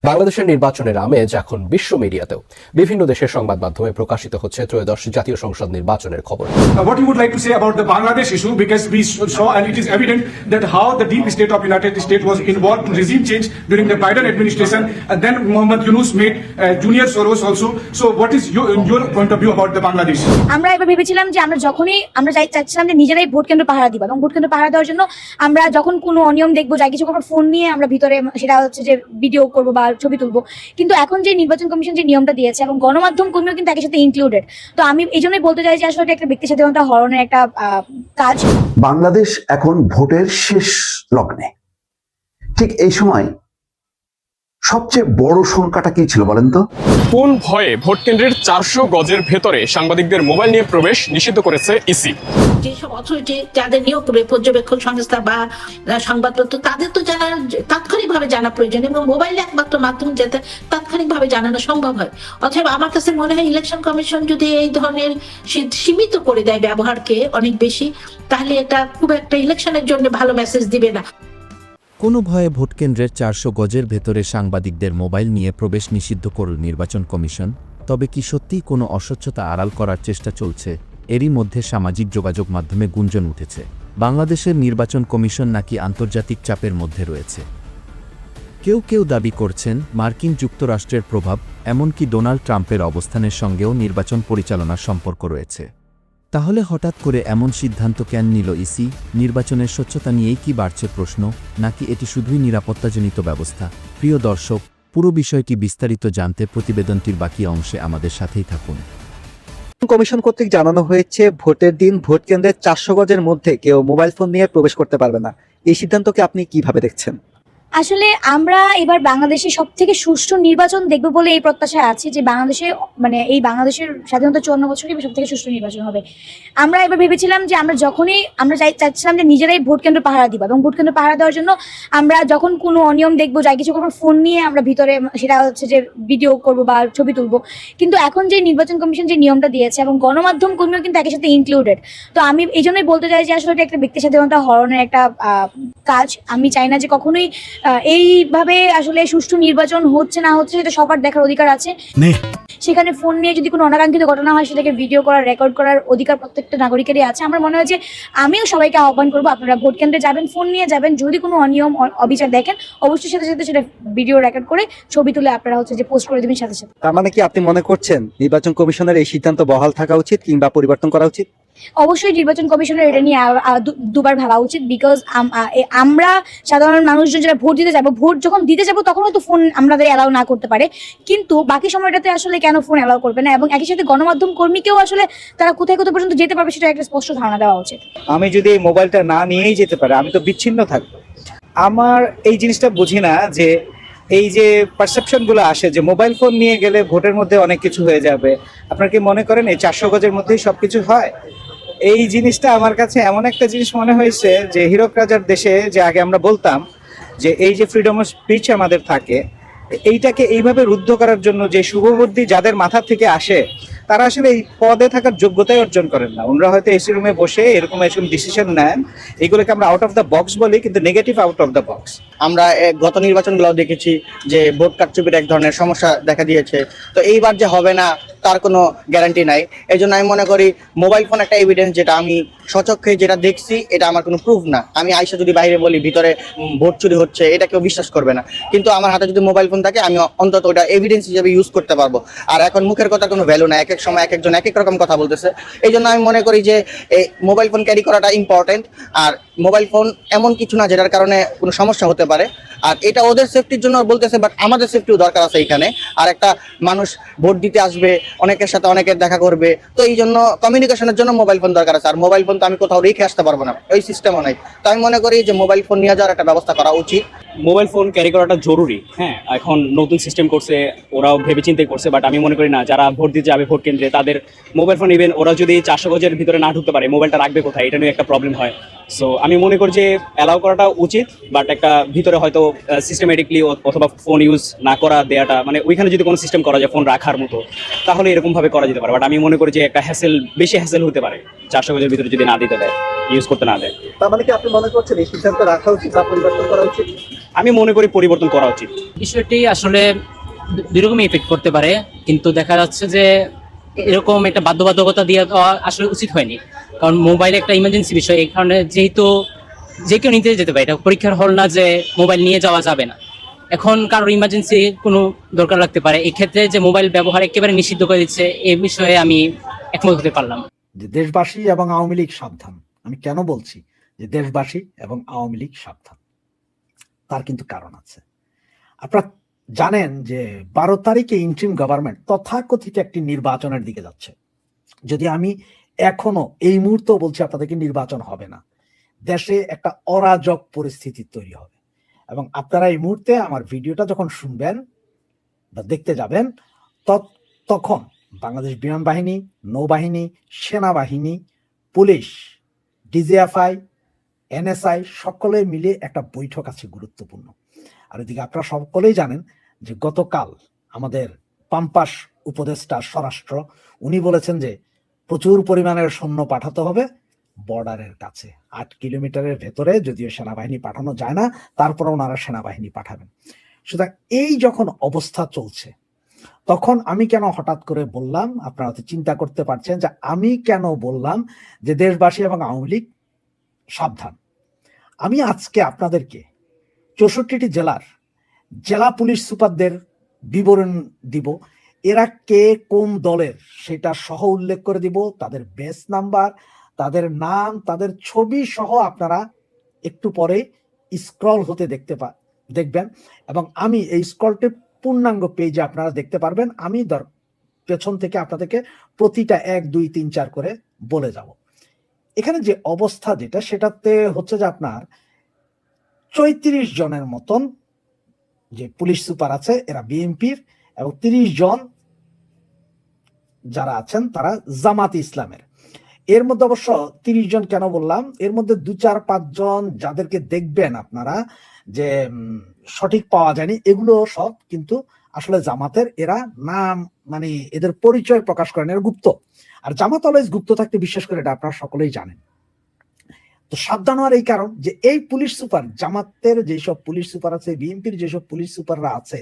বাংলাদেশের নির্বাচনের আমেজ এখন বিশ্ব মিডিয়াতেও বিভিন্ন দেশের সংবাদ মাধ্যমে প্রকাশিত হচ্ছে ত্রয়োদশ জাতীয় সংসদ নির্বাচনের খবর। What you would like to say about the Bangladesh issue, because we saw and it is evident that how the deep state of United States was involved in regime change during the Biden administration, and then Mohammed Yunus made Junior Soros also. So what is your point of view about the Bangladesh? আমরা এবার ভেবেছিলাম যে আমরা যখনই চাচ্ছিলাম যে নিজেরাই vote কেন্দ্র পাহারা দিব, এবং ভোট কেন্দ্র পাহারা দেওয়ার জন্য আমরা যখন কোনো অনিয়ম দেখবো, যা কিছু করবো, ফোন নিয়ে আমরা ভিতরে সেটা হচ্ছে যে ভিডিও করবো বা ছবি তুলবো। কিন্তু এখন যে নির্বাচন কমিশন যে নিয়মটা দিয়েছে এবং গণমাধ্যম কর্মীও কিন্তু একই সাথে ইনক্লুডেড, তো আমি এই জন্যই বলতে চাই যে আসলে এটা একটা ব্যক্তি স্বাধীনতা হরণের একটা কাজ। বাংলাদেশ এখন ভোটের শেষ লগ্নে। ঠিক এই সময় সবচেয়ে বড় সংখ্যাটা কি ছিল বলেন তো? কোন ভয়ে ভোট কেন্দ্রের 400 গজের ভেতরে সাংবাদিকদের মোবাইল নিয়ে প্রবেশ নিষিদ্ধ করেছে ইসি। যেসব অথরিটি যাদের নিয়োগ করবে, পর্যবেক্ষণ সংস্থা বা সংবাদপত্র, তাদের তো জানা তাৎক্ষণিকভাবে জানা প্রয়োজন, এবং মোবাইলে একমাত্র মাধ্যম যাতে তাৎক্ষণিকভাবে জানানো সম্ভব হয়। অথবা আমার কাছে মনে হয় ইলেকশন কমিশন যদি এই ধরনের সীমিত করে দেয় ব্যবহারকে অনেক বেশি, তাহলে এটা খুব একটা ইলেকশনের জন্য ভালো মেসেজ দিবে না। কোনো ভয়ে ভোটকেন্দ্রের 400 গজের ভেতরে সাংবাদিকদের মোবাইল নিয়ে প্রবেশ নিষিদ্ধ করল নির্বাচন কমিশন। তবে কি সত্যিই কোনো অস্বচ্ছতা আড়াল করার চেষ্টা চলছে? এরই মধ্যে সামাজিক যোগাযোগ মাধ্যমে গুঞ্জন উঠেছে, বাংলাদেশের নির্বাচন কমিশন নাকি আন্তর্জাতিক চাপের মধ্যে রয়েছে। কেউ কেউ দাবি করছেন মার্কিন যুক্তরাষ্ট্রের প্রভাব, এমনকি ডোনাল্ড ট্রাম্পের অবস্থানের সঙ্গেও নির্বাচন পরিচালনার সম্পর্ক রয়েছে। তাহলে হঠাৎ করে এমন সিদ্ধান্ত কেন নিল ইসি? নির্বাচনের স্বচ্ছতা নিয়েই কি বাড়ছে প্রশ্ন, নাকি এটি শুধুই নিরাপত্তাজনিত ব্যবস্থা? প্রিয় দর্শক, পুরো বিষয়টি বিস্তারিত জানতে প্রতিবেদনটির বাকি অংশে আমাদের সাথেই থাকুন। কমিশন কর্তৃক জানানো হয়েছে ভোটের দিন ভোট কেন্দ্রের 400 গজের মধ্যে কেউ মোবাইল ফোন নিয়ে প্রবেশ করতে পারবে না। এই সিদ্ধান্তকে আপনি কিভাবে দেখছেন? আসলে আমরা এবার বাংলাদেশে সব থেকে সুষ্ঠু নির্বাচন দেখবো বলে এই প্রত্যাশায় আছে যে বাংলাদেশের স্বাধীনতা 54 বছরই সব থেকে সুষ্ঠু নির্বাচন হবে। আমরা এবার ভেবেছিলাম যে আমরা চাচ্ছিলাম যে নিজেরাই ভোট কেন্দ্র পাহারা দিব, এবং ভোট কেন্দ্র পাহারা দেওয়ার জন্য আমরা যখন কোনো অনিয়ম দেখবো, যা কিছু করবো, ফোন নিয়ে আমরা ভিতরে সেটা হচ্ছে যে ভিডিও করবো বা ছবি তুলবো। কিন্তু এখন যে নির্বাচন কমিশন যে নিয়মটা দিয়েছে এবং গণমাধ্যম কর্মীও কিন্তু একই সাথে ইনক্লুডেড, তো আমি এই জন্যই বলতে চাই যে আসলে এটা একটা ব্যক্তি স্বাধীনতা হরণের একটা কাজ। আমি চাই না যে কখনোই এইভাবে আসলে সুষ্ঠু নির্বাচন হচ্ছে না হচ্ছে সেটা সবার দেখার অধিকার আছে। সেখানে ফোন নিয়ে যদি কোনো অনাকাঙ্ক্ষিত ঘটনা হয়, সেটাকে ভিডিও করার, রেকর্ড করার অধিকার প্রত্যেকটা নাগরিকেরই আছে। আমার মনে হয় যে আমিও সবাইকে আহ্বান করবো, আপনারা ভোট কেন্দ্রে যাবেন, ফোন নিয়ে যাবেন, যদি কোনো অনিয়ম অবিচার দেখেন অবশ্যই সাথে সাথে সেটা ভিডিও রেকর্ড করে ছবি তুলে আপনারা হচ্ছে যে পোস্ট করে দেবেন সাথে সাথে। তার মানে কি আপনি মনে করছেন নির্বাচন কমিশনের এই সিদ্ধান্ত বহাল থাকা উচিত কিংবা পরিবর্তন করা উচিত? অবশ্যই নির্বাচন কমিশনের এটা নিয়ে দুবার ভাবা উচিত, বিকজ আমরা সাধারণ মানুষজন যারা ভোট দিতে যাবো, ভোট যখন দিতে যাবো তখন হয়তো ফোন আমাদের অ্যালাউ না করতে পারে, কিন্তু বাকি সময়টাতে আসলে কেন ফোন অ্যালাউ করবে না, এবং একই সাথে গণমাধ্যম কর্মীকেও আসলে তারা কোথায় কোথায় পর্যন্ত যেতে পারবে সেটা একটা স্পষ্ট ধারণা দেওয়া উচিত। আমি যদি এই মোবাইলটা না নিয়েই যেতে পারি, আমি তো বিচ্ছিন্ন থাকবো। আমার এই জিনিসটা বুঝি না যে এই যে পারসেপশন গুলো আসে যে মোবাইল ফোন নিয়ে গেলে ভোটের মধ্যে অনেক কিছু হয়ে যাবে। আপনারা কি মনে করেন এই 400 গজের মধ্যেই সবকিছু হয়? এই জিনিসটা আমার কাছে এমন একটা জিনিস মনে হয়েছে যে হীরক রাজার দেশে যে আগে আমরা বলতাম যে এই যে ফ্রিডম অফ স্পিচ আমাদের থাকে, এইটাকে এইভাবে রুদ্ধ করার জন্য যে শুভবুদ্ধি যাদের মাথা থেকে আসে, তারা আসলে এই পদে থাকার যোগ্যতাই অর্জন করেন না। ওনারা হয়তো এসি রুমে বসে এরকম ডিসিশন নেন, এগুলোকে আমরা আউট অফ দ্য বক্স বলি, কিন্তু negative out of the box. আমরা গত নির্বাচনগুলো দেখেছি যে ভোট কারচুপির এক ধরনের সমস্যা দেখা দিয়েছে, তো এইবার যে হবে না তার কোনো গ্যারান্টি নাই। এই জন্য আমি মনে করি মোবাইল ফোন একটা এভিডেন্স, যেটা আমি স্বচক্ষে যেটা দেখছি, এটা আমার কোনো প্রুফ না। আমি আইসা যদি বাইরে বলি ভিতরে ভোট চুরি হচ্ছে, এটা কেউ বিশ্বাস করবে না, কিন্তু আমার হাতে যদি মোবাইল ফোন থাকে আমি অন্তত ওটা এভিডেন্স হিসেবে ইউজ করতে পারবো। আর এখন মুখের কথা কোনো ভ্যালু না, এক এক সময় এক একজন এক এক রকম কথা বলতেছে। এই জন্য আমি মনে করি যে এই মোবাইল ফোন ক্যারি করাটা ইম্পর্টেন্ট। আর মোবাইল ফোন এমন কিছু না যেটার কারণে কোনো সমস্যা হতে পারে, আর এটা ওদের সেফটির জন্য বলতেছে, বাট আমাদের সেফটিও দরকার আছে এখানে। আর একটা মানুষ ভোট দিতে আসবে, অনেকের সাথে অনেকের দেখা করবে, তো এই জন্য কমিউনিকেশনের জন্য মোবাইল ফোন দরকার আছে। আর মোবাইল ফোন তো আমি কোথাও রেখে আসতে পারবো না, ওই সিস্টেমও নাই। তো আমি মনে করি যে মোবাইল ফোন নিয়ে যাওয়ার একটা ব্যবস্থা করা উচিত। মোবাইল ফোন ক্যারি করাটা জরুরি, হ্যাঁ, এখন নতুন সিস্টেম করছে, ওরাও ভেবে চিন্তে করছে, বাট আমি মনে করি না যারা ভোট দিতে যাবে ভোট কেন্দ্রে তাদের মোবাইল ফোন ইভেন ওরা যদি 400 গজের ভিতরে না ঢুকতে পারে, মোবাইলটা রাখবে কোথায়, এটা নিয়ে একটা প্রবলেম হয়। সো আমি মনে করি যে অ্যালাউ করাটা উচিত, বাট একটা ভিতরে হয়তো সিস্টেমেটিকলি অথবা ফোন ইউজ না করা দেওয়াটা, মানে ওইখানে যদি কোনো সিস্টেম করা যায় ফোন রাখার মতো, তাহলে এরকমভাবে করা যেতে পারে। বাট আমি মনে করি যে একটা বেশি হ্যাসেল হতে পারে 400 গজের ভিতরে যদি না দিতে দেয়, ইউজ করতে না দেয়। তার মানে কি আপনি মনে করছেন এই সিদ্ধান্ত রাখা উচিত বা পরিবর্তন করা উচিত? আমি মনে করি পরিবর্তন করা উচিত। বিষয়টি আসলে দুই রকম ইফেক্ট করতে পারে, কিন্তু দেখা যাচ্ছে যে এরকম একটা বাধ্যবাধকতা দিয়ে দেওয়া আসলে উচিত হয়নি, কারণ মোবাইল একটা ইমার্জেন্সি বিষয়। এই কারণে যেহেতু যে কেউ নিতে যেতে পারে, এটা পরীক্ষার হল না যে মোবাইল নিয়ে যাওয়া যাবে না। এখন কারোর ইমার্জেন্সি কোনো দরকার লাগতে পারে, এই ক্ষেত্রে যে মোবাইল ব্যবহার একেবারে নিষিদ্ধ করে দিচ্ছে, এই বিষয়ে আমি একমত হতে পারলাম। যে দেশবাসী এবং আওয়ামী লীগ সাবধান। আমি কেন বলছি যে দেশবাসী এবং আওয়ামী লীগ সাবধান, তার কিন্তু কারণ আছে। আপনারা জানেন যে 12 তারিখে ইন্টারিম গভর্নমেন্ট তথাকথিত একটি নির্বাচনের দিকে যাচ্ছে। যদি আমি এখনো এই মুহূর্তে বলছি আপনাদেরকে নির্বাচন হবে না, দেশে একটা অরাজক পরিস্থিতি তৈরি হবে। এবং আপনারা এই মুহূর্তে আমার ভিডিওটা যখন শুনবেন বা দেখতে যাবেন, তখন বাংলাদেশ বিমান বাহিনী, নৌবাহিনী, সেনাবাহিনী, পুলিশ, ডিজিএফআই, এনএসআই সকলে মিলে একটা বৈঠক আছে গুরুত্বপূর্ণ। আর এদিকে আপনারা সকলেই জানেন যে গতকাল আমাদের পাম্পাস উপদেষ্টা স্বরাষ্ট্র উনি বলেছেন যে প্রচুর পরিমাণের সৈন্য পাঠাতে হবে বর্ডারের কাছে, 8 কিলোমিটারের ভেতরে। যদিও সেনাবাহিনী পাঠানো যায় না, তারপরে ওনারা সেনাবাহিনী পাঠাবেন। সুতরাং এই যখন অবস্থা চলছে, তখন আমি কেন হঠাৎ করে বললাম, আপনারা তো চিন্তা করতে পারছেন যে আমি কেন বললাম যে দেশবাসী এবং আওয়ামী লীগ সাবধান। আমি আজকে আপনাদেরকে 64টি জেলার জেলা পুলিশ সুপারদের বিবরণ দিব। এরা কে কোন দলের সেটা সহ উল্লেখ করে দিব, তাদের বেস নাম্বার, তাদের নাম, তাদের ছবি সহ আপনারা একটু পরে স্ক্রল হতে দেখবেন। এবং আমি এই স্ক্রলটি পূর্ণাঙ্গ পেজে আপনারা দেখতে পারবেন। আমি পেছন থেকে আপনাদেরকে প্রতিটা 1, 2, 3, 4 করে বলে যাব। এখানে যে অবস্থা যেটা, সেটাতে হচ্ছে যে আপনার 34 জনের মতন যে পুলিশ সুপার আছে এরা বিএনপির, এবং 30 জন যারা আছেন তারা জামাত ইসলামের। এর মধ্যে অবশ্য 30 জন কেন বললাম, এর মধ্যে 2, 4, 5 জন যাদেরকে দেখবেন আপনারা যে সঠিক পাওয়া যায়নি, এগুলো সব কিন্তু আসলে জামাতের। এরা নাম মানে এদের পরিচয় প্রকাশ করেন, এরা গুপ্ত। আর জামাত অলওয়েজ গুপ্ত থাকতে বিশ্বাস করে, এটা আপনারা সকলেই জানেন। তো সাবধান হওয়ার এই কারণ যে এই পুলিশ সুপার, জামাতের যেসব পুলিশ সুপার আছে, বিএনপির যেসব পুলিশ সুপাররা আছে,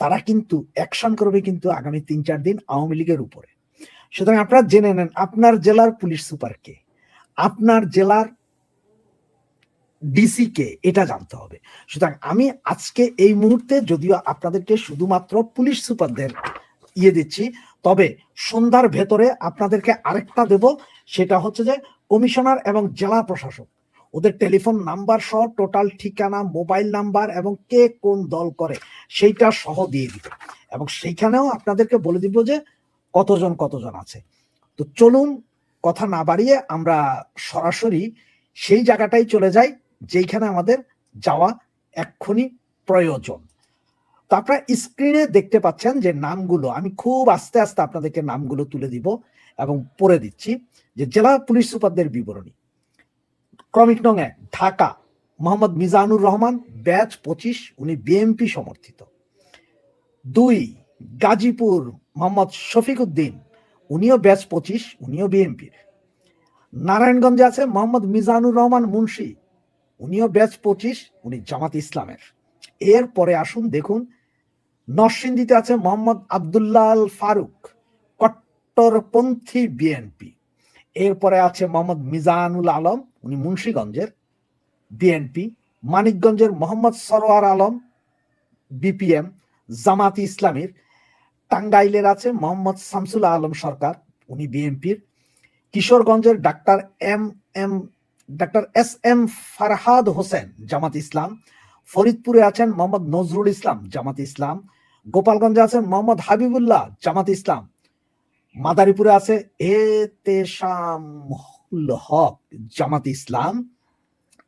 তারা কিন্তু অ্যাকশন করবে কিন্তু আগামী 3-4 দিন আওয়ামী লীগের উপরে। সুতরাং আপনারা জেনে নেন আপনার জেলার পুলিশ সুপার কে, আপনার জেলার ডিসি কে, এটা জানতে হবে। সুতরাং আমি আজকে এই মুহূর্তে যদিও আপনাদেরকে শুধুমাত্র পুলিশ সুপারদের দিচ্ছি, তবে সন্ধ্যার ভেতরে আপনাদেরকে আরেকটা দেব, সেটা হচ্ছে যে কমিশনার এবং জেলা প্রশাসক ওদের টেলিফোন নাম্বার সহ টোটাল ঠিকানা, মোবাইল নাম্বার এবং কে কোন দল করে সেইটা সহ দিয়ে দিব। এবং সেইখানেও আপনাদেরকে বলে দিব যে কতজন আছে। তো চলুন কথা না বাড়িয়ে আমরা সরাসরি সেই জায়গাটাই চলে যাই যেখানে আমাদের যাওয়া এক্ষুনি প্রয়োজন। তো আপনারা স্ক্রিনে দেখতে পাচ্ছেন যে নামগুলো, আমি খুব আস্তে আস্তে আপনাদেরকে নামগুলো তুলে দিব এবং পড়ে দিচ্ছি। যে জেলা পুলিশ সুপারদের বিবরণী: ক্রমিক নং 1 ঢাকা মোহাম্মদ মিজানুর রহমান, ব্যাচ 25, উনি বিএনপি সমর্থিত। 2 গাজীপুর মোহাম্মদ শফিক উদ্দিন, উনিও ব্যাচ 25, উনিও বিএনপির। নারায়ণগঞ্জে আছে মোহাম্মদ মিজানুর রহমান মুন্সি, উনিও ব্যাচ 25, উনি জামাত ইসলামের। এরপরে আসুন দেখুন, নরসিংদীতে আছে মোহাম্মদ আব্দুল্লাহ আল ফারুক, কট্টরপন্থী বিএনপি। এরপরে আছে মোহাম্মদ মিজানুল আলম, উনি মুন্সিগঞ্জের বিএনপি। মানিকগঞ্জের মোহাম্মদ সরোয়ার আলম, বিপিএম জামাত ইসলামীর। টাঙ্গাইলের আছে মোহাম্মদ শামসুল আলম সরকার, উনি বিএনপির। কিশোরগঞ্জের doctor S M Farhad Hossain, Jamaat Islam. ফরিদপুরে আছেন মোহাম্মদ নজরুল ইসলাম, জামাত ইসলাম। গোপালগঞ্জে আছেন মোহাম্মদ হাবিবুল্লাহ, জামাত ইসলাম। মাদারীপুরে আছে এতেশামুল হক, জামাত ইসলাম।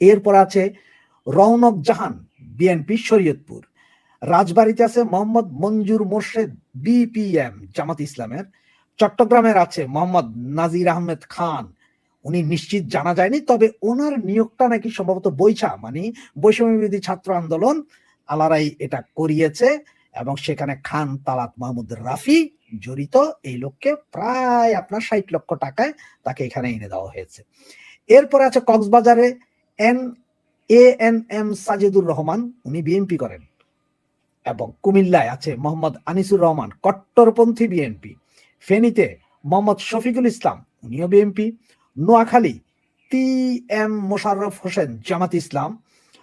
এরপর আছে রৌনক জাহান, বিএনপি শরীয়তপুর। রাজবাড়ীতে আছে মোহাম্মদ মঞ্জুর মোর্শেদ, বিপিএম জামাত ইসলামের। চট্টগ্রামের আছে মোহাম্মদ নাজির আহমেদ খান, উনি নিশ্চিত জানা যায়নি, তবে ওনার নিয়োগটা নাকি সম্ভবত বৈছা মানে বৈষম্য বিরোধী ছাত্র আন্দোলন আলারাই এটা করিয়েছে, এবং সেখানে খান তালাত মাহমুদ রাফি জড়িত। এই লোককে প্রায় আপনার 60 লক্ষ টাকায় তাকে এখানে এনে দেওয়া হয়েছে। এরপরে আছে কক্সবাজারে ANM সাজেদুর রহমান, উনি বিএনপি করেন। এবং কুমিল্লায় আছে মোহাম্মদ আনিসুর রহমান, কট্টরপন্থী বিএনপি। ফেনীতে মোহাম্মদ শফিকুল ইসলাম, উনিও বিএনপি। নোয়াখালী TM মোশাররফ হোসেন, জামাত ইসলাম।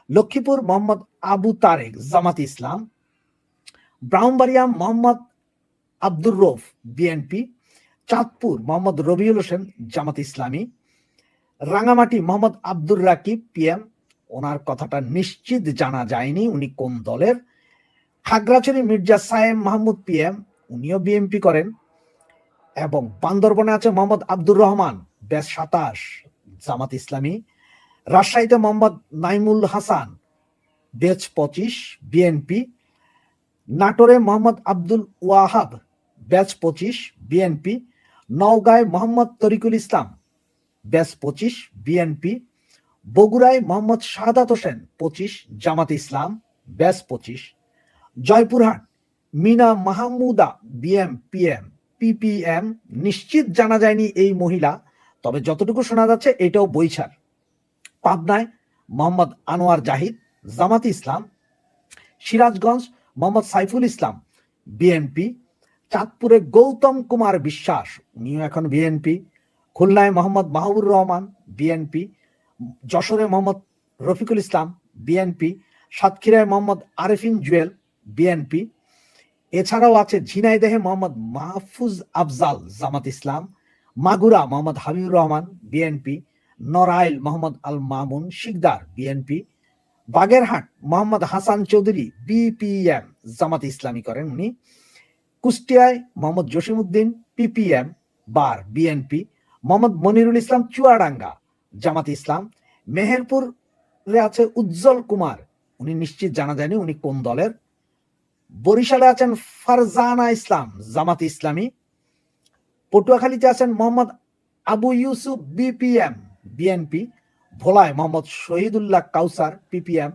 লক্ষ্মীপুর মোহাম্মদ আবু তারেক, জামাত ইসলাম। ব্রাহ্মণবাড়িয়া মোহাম্মদ আব্দুর রৌফ, বিএনপি। চাঁদপুর মোহাম্মদ রবিউল হোসেন, জামাত ইসলামী। রাঙামাটি মোহাম্মদ আব্দুর রাকিব, PM, ওনার কথাটা নিশ্চিত জানা যায়নি উনি কোন দলের। খাগড়াছড়ি মির্জা সায়েম মাহমুদ, PM, উনিও বিএনপি করেন। এবং বান্দরবনে আছে মোহাম্মদ আব্দুর রহমান, ব্যাস 27, জামাত ইসলামী। রাজশাহীতে মোহাম্মদ নাইমুল হাসান, ব্যাচ 25, বিএনপি। নাটোরে মোহাম্মদ আব্দুল ওয়াহাব, ব্যাচ 25, বিএনপি। নওগাঁয় মোহাম্মদ তরিকুল ইসলাম, ব্যাচ 25, বিএনপি। বগুড়ায় Mohammad Shahadat Hossain, 25, Jamaat Islam, batch 25। Joypurhat Mina Mahmuda, PM, PPM, নিশ্চিত জানা যায়নি এই মহিলা, তবে যতটুকু শোনা যাচ্ছে এটাও বৈছার। পাবনায় মোহাম্মদ আনোয়ার জাহিদ, জামাত ইসলাম। সিরাজগঞ্জ মোহাম্মদ সাইফুল ইসলাম, বিএনপি। চাঁদপুরে গৌতম কুমার বিশ্বাস, উনিও এখন বিএনপি। খুলনায় মোহাম্মদ মাহবুর রহমান, বিএনপি। যশোরে মোহাম্মদ রফিকুল ইসলাম, বিএনপি। সাতক্ষীরায় মোহাম্মদ আরেফিন জুয়েল, বিএনপি। এছাড়াও আছে ঝিনাইদহে মোহাম্মদ মাহফুজ আফজাল, জামাত ইসলাম। Magura Mohammad Habibur Rahman, BNP. Narail Mohammad Al Mamun Sikdar, BNP. Bagerhat Mohammad Hasan Chowdhury, BPM, Jamaat Islami করেন উনি। কুষ্টিয়ায় মোহাম্মদ জসিমউদ্দিন, PPM, বিএনপি। মোহাম্মদ মনিরুল ইসলাম চুয়াডাঙ্গা, জামাত ইসলাম। মেহেরপুরে আছে উজ্জ্বল কুমার, উনি নিশ্চিত জানা যায়নি উনি কোন দলের। বরিশালে আছেন ফারজানা ইসলাম, জামাত ইসলামী। পটুয়াখালীতে আছেন মোহাম্মদ আবু ইউসুফ, BPM, বিএনপি। ভোলায় মোহাম্মদ শহীদুল্লাহ কাউসার, PPM,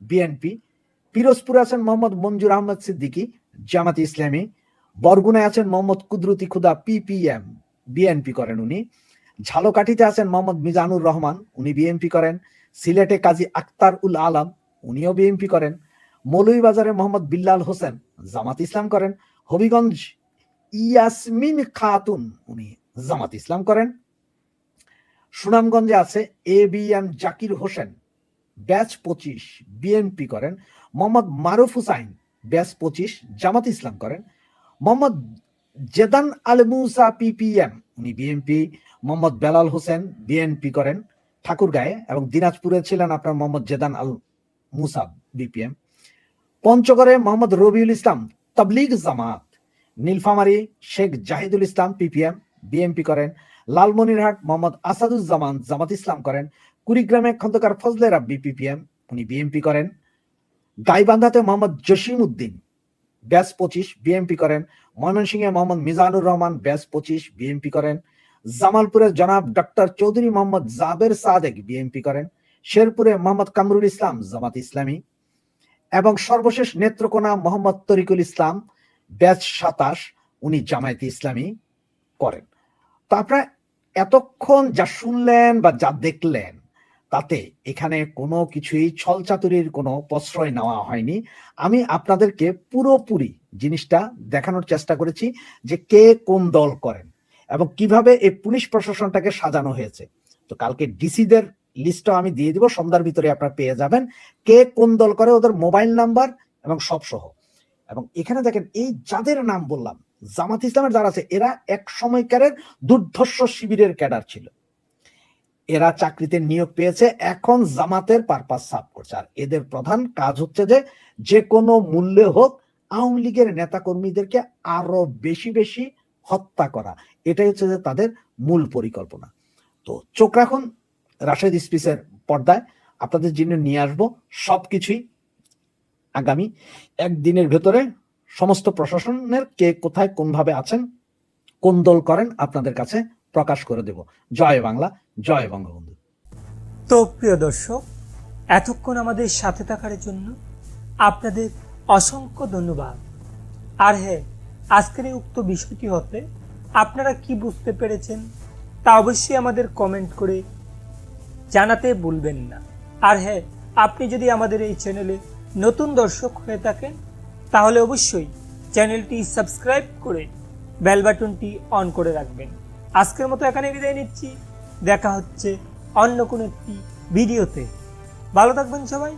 বিএনপি। পিরোজপুরে আছেন মোহাম্মদ মঞ্জুর আহমেদ সিদ্দিকী, জামাত ইসলামী। বরগুনায় আছেন মোহাম্মদ কুদরতি খুদা, PPM, বিএনপি করেন উনি। ঝালকাঠিতে আছেন মোহাম্মদ মিজানুর রহমান, উনি বিএনপি করেন। সিলেটে কাজী আক্তার উল আলম, উনিও বিএনপি করেন। মৌলভীবাজারে মোহাম্মদ বিল্লাল হোসেন, জামাত ইসলাম করেন। হবিগঞ্জ ইয়াসমিন খাতুন, উনি জামাত ইসলাম করেন। সুনামগঞ্জে আছে ABM Zakir Hossain, batch 25, BNP করেন। মোহাম্মদ মারুফ হুসাইন, ব্যাচ 25, জামাত ইসলাম করেন। মোহাম্মদ জেদান আল মুসা, PPM, উনি বিএনপি। মোহাম্মদ বেলাল হোসেন, বিএনপি করেন ঠাকুরগাঁয়ে। এবং দিনাজপুরে ছিলেন আপনার মোহাম্মদ জেদান আল মুসা, BPM। পঞ্চগড়ে মোহাম্মদ রবিউল ইসলাম, তাবলিগ জামাত। নীলফামারী শেখ জাহিদুল ইসলাম, PPM, বিএনপি করেন। লালমনিরহাট মোহাম্মদ আসাদুজ্জামান, জামাত ইসলাম করেন। কুড়িগ্রামে খন্দকার ফজলে রাব্বি, PPM, উনি বিএনপি করেন। গাইবান্ধাতে মোহাম্মদ জসিমউদ্দিন, ব্যাচ 25, বিএনপি করেন। ময়মনসিংহে মোহাম্মদ মিজানুর রহমান, ব্যাচ 25, বিএনপি করেন। জামালপুরের জনাব ডক্টর চৌধুরী মোহাম্মদ জাবের সাদেক, বিএনপি করেন। শেরপুরে মোহাম্মদ কামরুল ইসলাম, জামাত ইসলামী। এবং সর্বশেষ নেত্রকোনা মোহাম্মদ তরিকুল ইসলাম, ব্যাচ 27, উনি জামায়াতে ইসলামী করেন। তো আপনারা এতক্ষণ যা শুনলেন বা যা দেখলেন, তাতে এখানে কোনো কিছুই ছলচাতুরির কোনো প্রশ্রয় নেওয়া হয়নি। আমি আপনাদেরকে পুরোপুরি জিনিসটা দেখানোর চেষ্টা করেছি যে কে কোন দল করেন এবং কিভাবে এই পুলিশ প্রশাসনটাকে সাজানো হয়েছে। তো কালকে ডিসিদের লিস্টও আমি দিয়ে দিব, সন্ধ্যার ভিতরে আপনারা পেয়ে যাবেন কে কোন দল করে, ওদের মোবাইল নাম্বার এবং সব সহ। এবং এখানে দেখেন এই যাদের নাম বললাম জামাত ইসলামের যারা আছে, এরা এক সময়কারের দুর্ধর্ষ শিবিরের ক্যাডার ছিল। এরা চাকরিতে নিয়োগ পেয়েছে, এখন জামাতের পারপাস সার্ভ করছে। আর এদের প্রধান কাজ হচ্ছে যে কোনো মূল্যে হোক আওয়ামী লীগের নেতা কর্মীদেরকে আরো বেশি বেশি হত্যা করা, এটাই হচ্ছে যে তাদের মূল পরিকল্পনা। তো চোখ রাখুন রাশেদ স্পিচের পর্দায়, আপনাদের জন্য নিয়ে আসবো সবকিছুই। আগামী একদিনের ভেতরে সমস্ত প্রশাসনের কে কোথায় কোনভাবে আছেন, কোন দল করেন, আপনাদের কাছে প্রকাশ করে দেব। জয় বাংলা, জয় বঙ্গবন্ধু। তো প্রিয় দর্শক, এতক্ষণ আমাদের সাথে থাকার জন্য আপনাদের অসংখ্য ধন্যবাদ। আর হ্যাঁ, আজকের এই উক্ত বিষয়টি হতে আপনারা কি বুঝতে পেরেছেন তা অবশ্যই আমাদের কমেন্ট করে জানাতে ভুলবেন না। আর হ্যাঁ, আপনি যদি আমাদের এই চ্যানেলে নতুন দর্শক হয়ে থাকেন তাহলে অবশ্যই চ্যানেলটি সাবস্ক্রাইব করে বেল বাটনটি অন করে রাখবেন। আজকের মতো এখানে বিদায় নিচ্ছি, দেখা হচ্ছে অন্য কোনো একটি ভিডিওতে। ভালো থাকবেন সবাই।